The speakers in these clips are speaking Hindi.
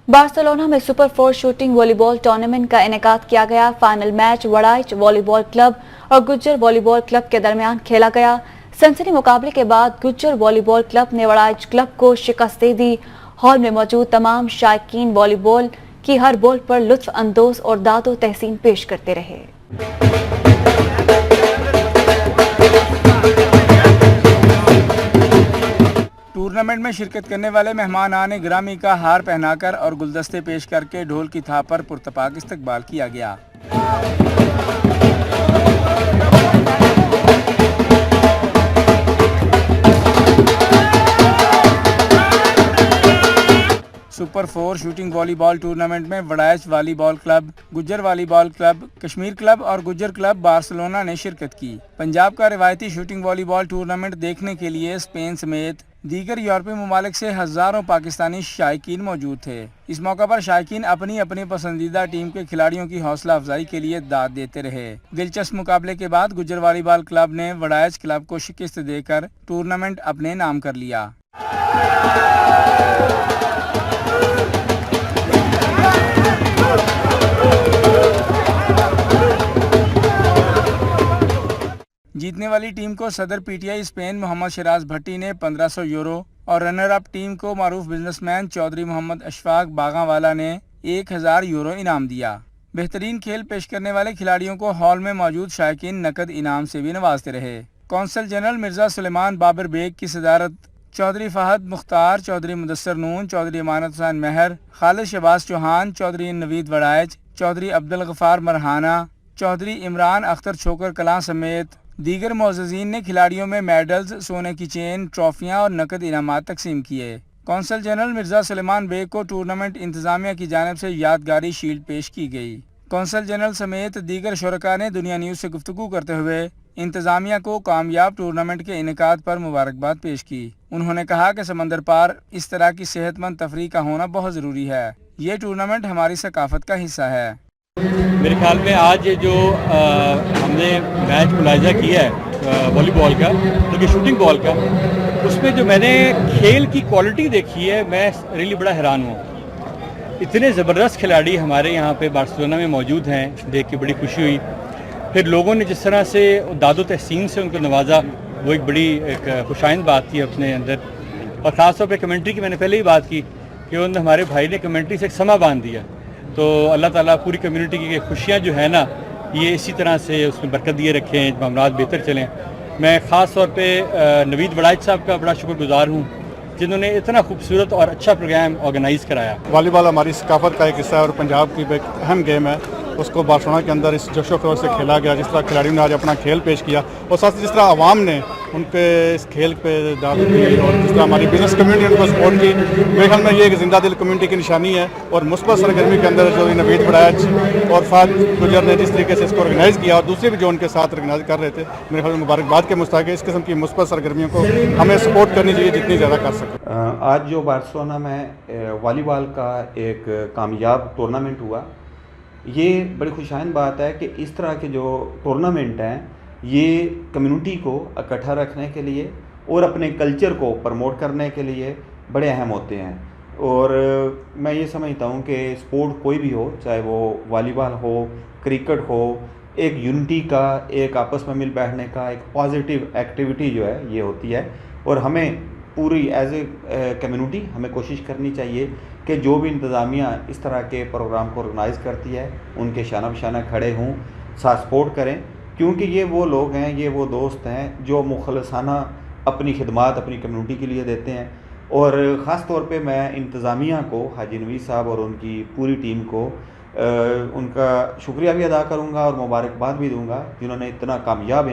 बार्सिलोना में सुपर 4 शूटिंग वॉलीबॉल टूर्नामेंट का इनेकाद किया गया। Final match Waraich volleyball club और गुज्जर वॉलीबॉल क्लब के दरमियान खेला गया। सनसनी मुकाबले के बाद गुज्जर वॉलीबॉल क्लब ने वड़ाइच क्लब को शिकस्त दे दी। हॉल में मौजूद तमाम शायकीन वॉलीबॉल की हर बॉल पर लुत्फ अंदोज और दादो तहसीन पेश करते रहे। टूर्नामेंट में शिरकत करने वाले मेहमानान ग्रामी का हार पहनाकर और गुलदस्ते पेश करके ढोल की थाप पर पुरतपाक इस्तकबाल किया गया। सुपर 4 शूटिंग वॉलीबॉल टूर्नामेंट में Waraich volleyball club, Gujjar volleyball club, Kashmir club और गुज्जर क्लब बार्सिलोना ने शिरकत की। पंजाब का रिवायती शूटिंग वॉलीबॉल टूर्नामेंट देखने के लिए स्पेन समेत दीगर यूरोपीय ममालिक से हजारों पाकिस्तानी शायकीन मौजूद थे। इस मौका पर शायकीन अपनी अपनी पसंदीदा टीम के खिलाड़ियों की हौसला अफजाई के लिए दाद देते रहे। दिलचस्प मुकाबले के बाद गुज्जर वॉलीबॉल क्लब ने वड़ाइच क्लब को शिकस्त देकर टूर्नामेंट अपने नाम कर लिया। जीतने वाली टीम को सदर पीटीआई स्पेन मोहम्मद शराज भट्टी ने 1500 यूरो और रनर अप टीम को मारूफ बिजनेसमैन चौधरी मोहम्मद अशफाक बागावाला ने 1000 यूरो इनाम दिया। बेहतरीन खेल पेश करने वाले खिलाड़ियों को हॉल में मौजूद शायकीन नकद इनाम से भी नवाजते रहे। कौंसल जनरल मिर्जा सुलेमान बाबर बेग की सदारत चौधरी फहद मुख्तार, चौधरी मुदस्सर नून, चौधरी अमानत हुसैन महर, खालिद शहबाज चौहान, चौधरी नवीद वड़ाइच, चौधरी अब्दुल गफार मरहाना, चौधरी इमरान अख्तर छोकर कलां समेत दीगर मोअज़्ज़ज़ीन ने खिलाड़ियों में मेडल्स, सोने की चेन, ट्रॉफियां और नकद इनामात तकसीम किए। कौंसल जनरल मिर्जा सुलेमान बेग को टूर्नामेंट इंतजामिया की जानिब से यादगारी शील्ड पेश की गई। कौंसल जनरल समेत दीगर शुरका ने दुनिया न्यूज़ से गुफ्तगू करते हुए इंतजामिया को कामयाब टूर्नामेंट के इनेकाद पर मुबारकबाद पेश की। उन्होंने कहा कि समंदर पार इस तरह की सेहतमंद तफरीह का होना बहुत ज़रूरी है। ये टूर्नामेंट हमारी सकाफत का हिस्सा है। मेरे ख्याल में आज जो हमने मैच मुलाहिजा किया है वॉलीबॉल का, बल्कि शूटिंग बॉल का, उसमें जो मैंने खेल की क्वालिटी देखी है, मैं रियली बड़ा हैरान हूँ। इतने ज़बरदस्त खिलाड़ी हमारे यहाँ पे बार्सिलोना में मौजूद हैं, देख के बड़ी खुशी हुई। फिर लोगों ने जिस तरह से दादो तहसीन से उनको नवाजा, वो एक बड़ी एक खुशाइंद बात थी अपने अंदर। और ख़ास तौर पर कमेंट्री की मैंने पहले ही बात की कि उन्होंने हमारे भाई ने कमेंट्री से एक समा बांध दिया। तो अल्लाह ताला पूरी कम्युनिटी की खुशियाँ जो है ना, ये इसी तरह से उसमें बरकत दिए रखें, मामलात बेहतर चलें। मैं ख़ास तौर पे नवीद वड़ाइच साहब का बड़ा शुक्रगुजार हूँ, जिन्होंने इतना खूबसूरत और अच्छा प्रोग्राम ऑर्गेनाइज़ कराया। वॉलीबॉल हमारी सकाफत का एक हिस्सा है और पंजाब की एक अहम गेम है। उसको बार्सिलोना के अंदर इस जोशो खरोश से खेला गया। जिस तरह खिलाड़ियों ने आज अपना खेल पेश किया और साथ ही जिस तरह आवाम ने उनके इस खेल पे दाद दी और जिस तरह हमारी बिजनेस कम्युनिटी ने उनको सपोर्ट की, मेरे ख्याल में ये एक जिंदा दिल कम्युनिटी की निशानी है। और मुस्बत सरगर्मी के अंदर जो नवीद वड़ाइच और फहद गुजर ने जिस तरीके से इसको ऑर्गेनाइज़ किया और दूसरे भी जो उनके साथ ऑर्गेनाइज कर रहे थे, मेरे ख्याल में मुबारकबाद के मुस्ताहिक है। इस किस्म की मुस्बत सरगर्मियों को हमें सपोर्ट करनी चाहिए जितनी ज़्यादा कर सकें। आज जो बार्सिलोना में वॉलीबॉल का एक कामयाब टूर्नामेंट हुआ, ये बड़ी खुशाइन बात है कि इस तरह के जो टूर्नामेंट हैं, ये कम्युनिटी को इकट्ठा रखने के लिए और अपने कल्चर को प्रमोट करने के लिए बड़े अहम होते हैं। और मैं ये समझता हूँ कि स्पोर्ट कोई भी हो, चाहे वो वॉलीबॉल हो, क्रिकेट हो, एक यूनिटी का, एक आपस में मिल बैठने का एक पॉजिटिव एक्टिविटी जो है ये होती है। और हमें पूरी एज ए कम्युनिटी हमें कोशिश करनी चाहिए कि जो भी इंतज़ामिया इस तरह के प्रोग्राम को ऑर्गेनाइज़ करती है, उनके शाना बशाना खड़े हों, साथ सपोर्ट करें, क्योंकि ये वो लोग हैं, ये वो दोस्त हैं जो मुखलसाना अपनी खिदमात अपनी कम्युनिटी के लिए देते हैं। और ख़ास तौर पे मैं इंतज़ामिया को, हाजी नवीद साहब और उनकी पूरी टीम को उनका शुक्रिया भी अदा करूंगा और मुबारकबाद भी दूंगा, जिन्होंने इतना कामयाब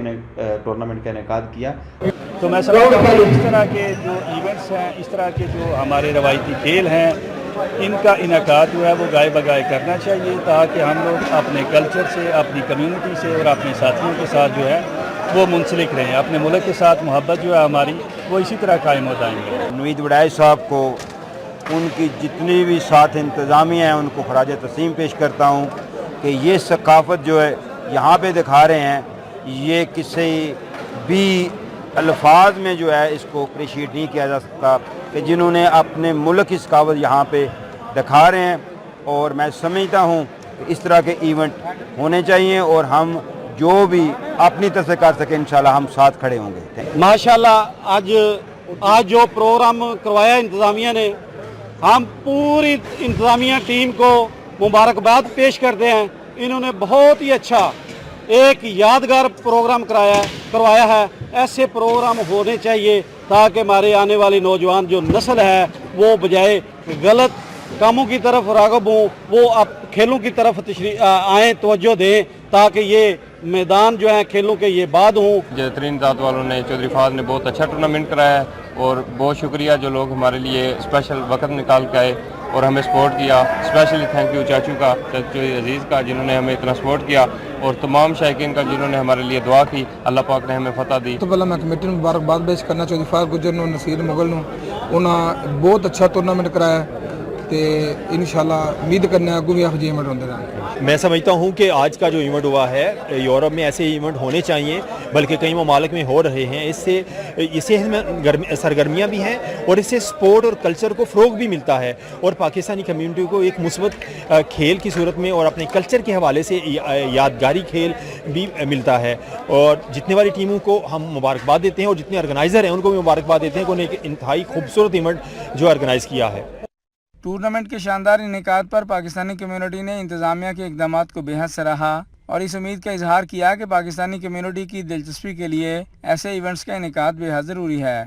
टूर्नामेंट का इनेकाद किया। तो मैं समझता हूँ इस तरह के जो इवेंट्स हैं, इस तरह के जो हमारे रवायती खेल हैं, इनका इनेकाद जो है वो गाय बगाए करना चाहिए, ताकि हम लोग अपने कल्चर से, अपनी कम्युनिटी से और अपने साथियों के साथ जो है वो मुंसलिक रहें। अपने मुल्क के साथ मोहब्बत जो है हमारी, वो इसी तरह कायम हो जाएंगे। नवीद वड़ाइच साहब को, उनकी जितनी भी साथ इंतज़ामिया हैं, उनको खराज तस्लीम पेश करता हूँ कि ये सकाफ़त जो है यहाँ पे दिखा रहे हैं, ये किसी भी अल्फाज में जो है इसको अप्रिशिएट नहीं किया जा सकता कि जिन्होंने अपने मुल्क की सकावत यहाँ पे दिखा रहे हैं, और मैं समझता हूँ कि इस तरह के इवेंट होने चाहिए और हम जो भी अपनी तरफ से कर सकें इंशाल्लाह हम साथ खड़े होंगे। माशाल्लाह आज जो प्रोग्राम करवाया इंतज़ामिया ने, हम पूरी इंतज़ामिया टीम को मुबारकबाद पेश करते हैं। इन्होंने बहुत ही अच्छा एक यादगार प्रोग्राम करवाया है। ऐसे प्रोग्राम होने चाहिए ताकि हमारे आने वाली नौजवान जो नस्ल है वो बजाय गलत कामों की तरफ राग़िब हों, वो अब खेलों की तरफ आएँ, तवज्जो दें, ताकि ये मैदान जो है खेलों के ये बाद हों। जतरीन ज़ात वालों ने, चौधरी फाज ने बहुत अच्छा टूर्नामेंट कराया है, और बहुत शुक्रिया जो लोग हमारे लिए स्पेशल वक्त निकाल के आए और हमें सपोर्ट किया। स्पेशली थैंक यू चाचू का, चाचू अजीज़ का, जिन्होंने हमें इतना सपोर्ट किया, और तमाम शायकीन का जिन्होंने हमारे लिए दुआ की। अल्लाह पाक ने हमें फतह दी। तो पहला मैं कमेटी में मुबारकबाद पेश करना चौधरी फाज गुजर नूं, नसीर मुगल नूं, उन्हें बहुत अच्छा टूर्नामेंट कराया ते इंशाल्लाह उम्मीद करने अगू भी इवेंट होते रहेंगे। मैं समझता हूँ कि आज का जो इवेंट हुआ है, यूरोप में ऐसे इवेंट होने चाहिए, बल्कि कई ममालिक में हो रहे हैं। इससे हमें सरगर्मियाँ भी हैं और इससे स्पोर्ट और कल्चर को फ़रोग भी मिलता है, और पाकिस्तानी कम्यूनिटी को एक मुस्बत खेल की सूरत में और अपने कल्चर के हवाले से यादगारी खेल भी मिलता है। और जितने वाली टीमों को हम मुबारकबाद देते हैं और जितने ऑर्गेनाइज़र हैं उनको भी मुबारकबाद देते हैं कि उन्हें एक इंतहाई खूबसूरत इवेंट जो ऑर्गेनाइज़ किया है। टूर्नामेंट के शानदार इनेकाद पर पाकिस्तानी कम्युनिटी ने इंतजामिया के इकदामात को बेहद सराहा और इस उम्मीद का इजहार किया कि पाकिस्तानी कम्युनिटी की दिलचस्पी के लिए ऐसे इवेंट्स का इनेकाद बेहद ज़रूरी है।